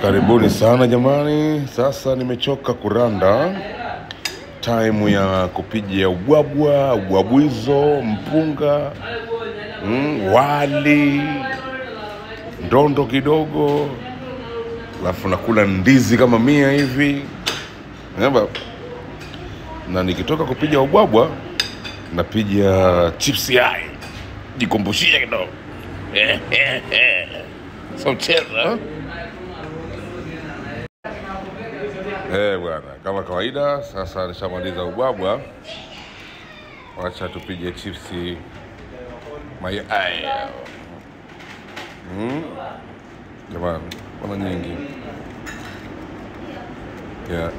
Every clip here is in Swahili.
Karibuni sana jamani. Sasa nimechoka kuranda. Time ya kupigia ubwabwa, ubwabwizo, mpunga, wali, ndondo kidogo, alafu nakula ndizi kama 100 hivi. Na nikitoka kupiga ubwabwa napiga chips yai. Jikumbushie kidogo. So cheza. Bwana, kama kawaida sasa nishamaliza ubwabwa. Wacha tupige chipsi mayai. Jamani, kuna nyingi. Yeah.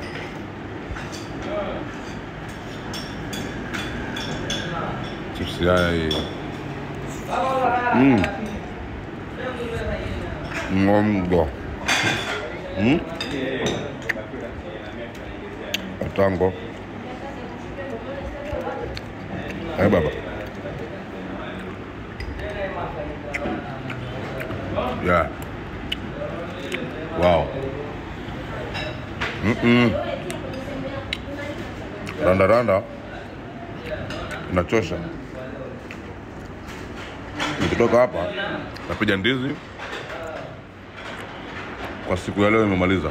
Chipsi yai. Ngombo. Tango. Baba. Yeah. Wow. Randa. Nachosha. Nikitoka hapa napiga ndizi. Kwa siku ya leo nimemaliza.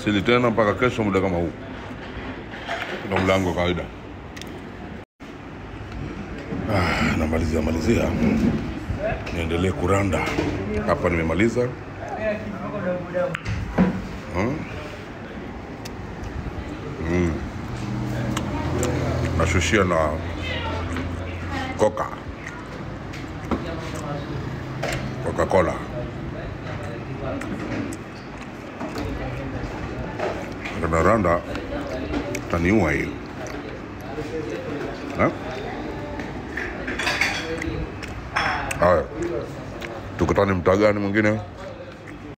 Sili tena mpaka kesho muda kama huu. Ndio mlango kawaida. Namalizia. Niendelee kuranda. Hapa nimemaliza. Nashushia na Coca-Cola. Randa taniua hiyo. Haya. Tukutane mtaa gani mwingine?